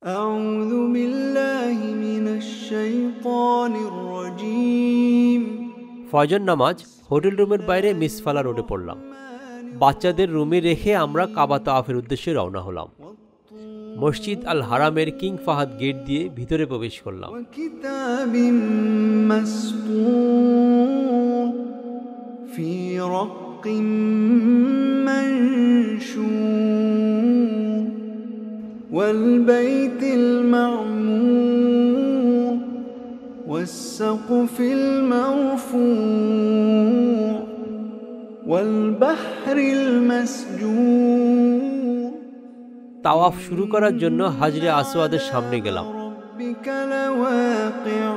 أعوذ بالله من الشيطان الرجيم ফজর নামাজ হোটেল রুমের বাইরে মিসফালা রোডে পড়লাম। বাচ্চাদের রুমে রেখে আমরা কাবা তাওয়াফের উদ্দেশ্যে রওনা হলাম। মসজিদ আল হারামের কিং ফাহাদ গেট দিয়ে ভিতরে প্রবেশ করলাম। وكتاب مسطور في رق منشور والبيت المعمور والسقف المرفوع والبحر المسجور তাওয়াফ শুরু করার জন্য হাজরে আসওয়াদের সামনে গেলাম। ربك لواقع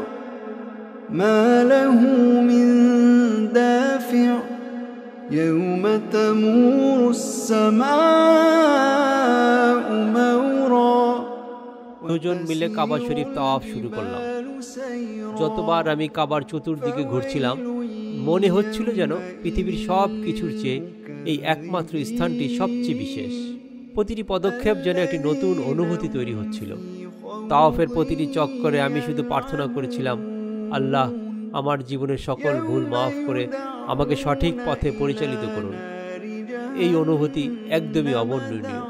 ما له من دافع يوم تمور السماء مورا দুজন মিলে কাবা শরীফ তাওয়াফ শুরু করলাম। যতবার আমি কাবার চতুর্দিকে ঘুরছিলাম মনে হচ্ছিল যেন পৃথিবীর সব কিছুর চেয়ে এই একমাত্র স্থানটি সবচেয়ে বিশেষ। প্রতিটি পদক্ষেপ যেন একটি নতুন অনুভূতি তৈরি হচ্ছিল। তাওয়াফের প্রতিটি চক্করে আমি শুধু প্রার্থনা করেছিলাম, আল্লাহ আমার জীবনের সকল ভুল মাফ করে আমাকে সঠিক পথে পরিচালিত করুন। এই অনুভূতি একদমই অবর্ণনীয়।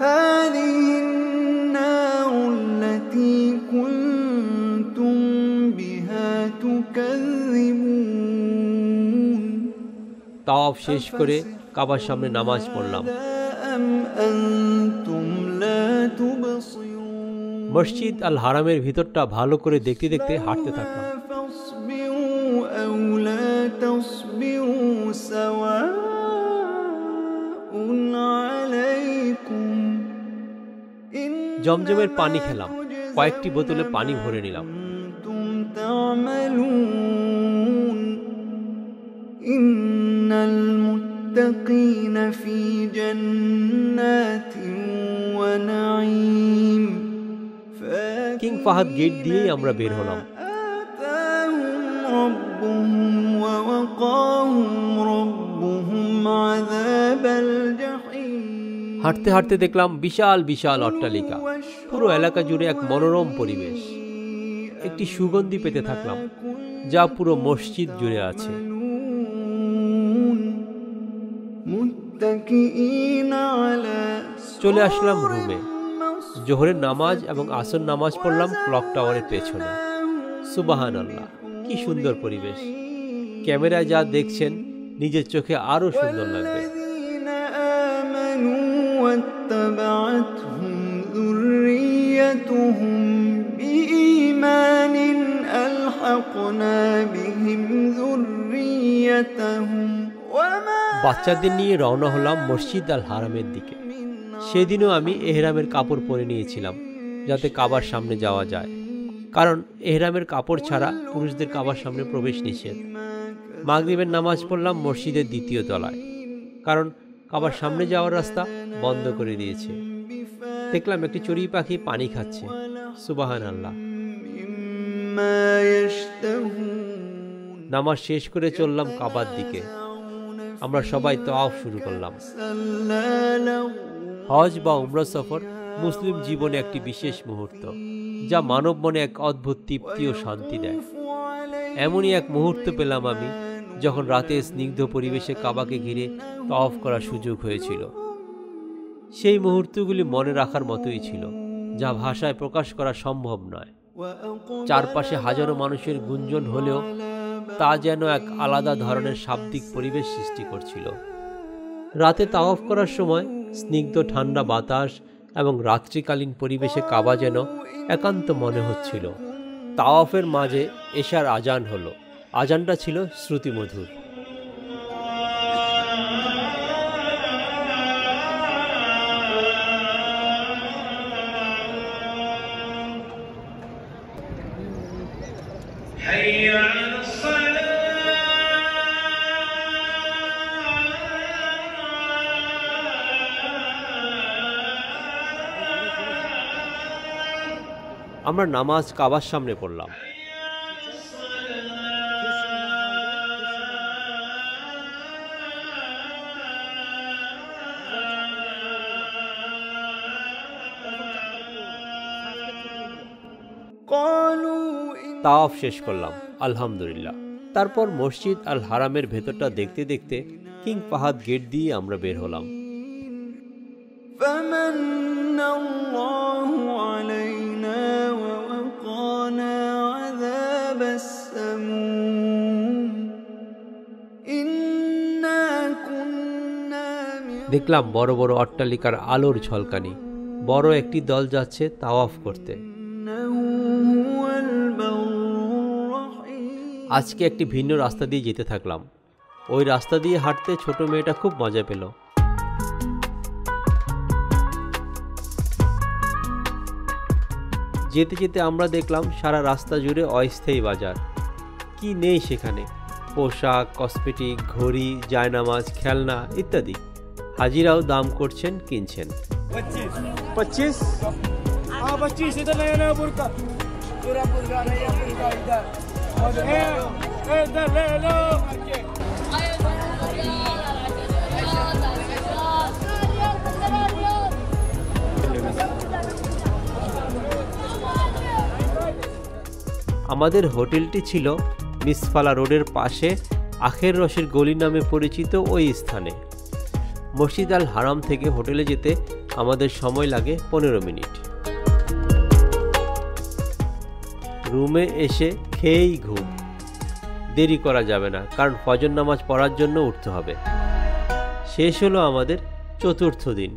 هذه النار التي كنتم بها تكذبون তাওয়াফ শেষ করে কাবার সামনে নামাজ পড়লাম। أم أنتم لا تبصرون মসজিদ আল হারামের ভিতরটা ভালো করে দেখতে দেখতে হাঁটতে থাকলাম। فاصبروا أو لا تصبروا سواء عليكم জমজমের পানি খেলাম, কয়েকটি বোতলে পানি ভরে নিলাম। أنتم تعملون إن المتقين في جنات ونعيم কিং ফাহাদ গেট দিয়েই আমরা বের হলাম। آتاهم ربهم ووقاهم ربهم عذاب الجحيم হাঁটতে হাঁটতে দেখলাম বিশাল বিশাল অট্টালিকা, পুরো এলাকা জুড়ে এক মনোরম পরিবেশ। একটি সুগন্ধি পেতে থাকলাম যা পুরো মসজিদ জুড়ে আছে। চলে আসলাম রুমে। জোহরের নামাজ এবং আসর নামাজ পড়লাম ক্লক টাওয়ারের পেছনে। সুবহানাল্লাহ, কি সুন্দর পরিবেশ! ক্যামেরায় যা দেখছেন নিজের চোখে আরো সুন্দর লাগবে। واتبعتهم ذريتهم بإيمان ألحقنا بهم ذريتهم বাচ্চাদের নিয়ে রওনা হলাম মসজিদ আল হারামের দিকে। সেদিনও আমি এহরামের কাপড় পরে নিয়েছিলাম যাতে কাবার সামনে যাওয়া যায়, কারণ এহরামের কাপড় ছাড়া পুরুষদের কাবার সামনে প্রবেশ নিষেধ। মাগরিবের নামাজ পড়লাম মসজিদের দ্বিতীয় তলায়, কারণ কাবার সামনে যাওয়ার রাস্তা বন্ধ করে দিয়েছে। দেখলাম একটি চড়ুই পাখি পানি খাচ্ছে। সুবহানাল্লাহ। নামাজ শেষ করে চললাম কাবার দিকে। আমরা সবাই তাওয়াফ শুরু করলাম। হজ বা উমরা সফর মুসলিম জীবনে একটি বিশেষ মুহূর্ত, যা মানব মনে এক অদ্ভুত তৃপ্তি ও শান্তি দেয়। এমনই এক মুহূর্ত পেলাম আমি যখন রাতে স্নিগ্ধ পরিবেশে কাবাকে ঘিরে তাওয়াফ করার সুযোগ হয়েছিল। সেই মুহূর্তগুলি মনে রাখার মতোই ছিল, যা ভাষায় প্রকাশ করা সম্ভব নয়। চারপাশে হাজারো মানুষের গুঞ্জন হলেও তা যেন এক আলাদা ধরনের শাব্দিক পরিবেশ সৃষ্টি করছিল। রাতে তাওয়াফ করার সময় স্নিগ্ধ ঠান্ডা বাতাস এবং রাত্রিকালীন পরিবেশে কাবা যেন একান্ত মনে হচ্ছিল। তাওয়াফের মাঝে এশার আজান হলো। আজানটা ছিল শ্রুতিমধুর। আমরা নামাজ কাবার সামনে পড়লাম। তাওয়াফ শেষ করলাম আলহামদুলিল্লাহ। তারপর মসজিদ আল হারামের ভেতরটা দেখতে দেখতে কিং ফাহাদ গেট দিয়ে আমরা বের হলাম। فمن الله علينا ووقانا عذاب السموم إنا كنا من দেখলাম বড় বড় অট্টালিকার আলোর ঝলকানি। বড় একটি দল যাচ্ছে তাওয়াফ করতে। إنه هو البر الرحيم আজকে একটি ভিন্ন রাস্তা দিয়ে যেতে থাকলাম। ওই রাস্তা দিয়ে হাঁটতে ছোট মেয়েটা খুব মজা পেল। যেতে যেতে আমরা দেখলাম সারা রাস্তা জুড়ে অস্থায়ী বাজার। কি নেই সেখানে? পোশাক, কসমেটিক, ঘড়ি, জায়নামাজ, খেলনা ইত্যাদি। হাজিরাও দাম করছেন, কিনছেন। 25 हाँ 25 इधर ले लो बुर्का पूरा बुर्का नहीं है बुर्का इधर इधर ले लो আমাদের হোটেলটি ছিল মিসফালা রোডের পাশে আখের রসের গলি নামে পরিচিত ওই স্থানে। মসজিদ আল হারাম থেকে হোটেলে যেতে আমাদের সময় লাগে 15 মিনিট। রুমে এসে খেয়েই ঘুম। দেরি করা যাবে না, কারণ ফজর নামাজ পড়ার জন্য উঠতে হবে। শেষ হলো আমাদের চতুর্থ দিন।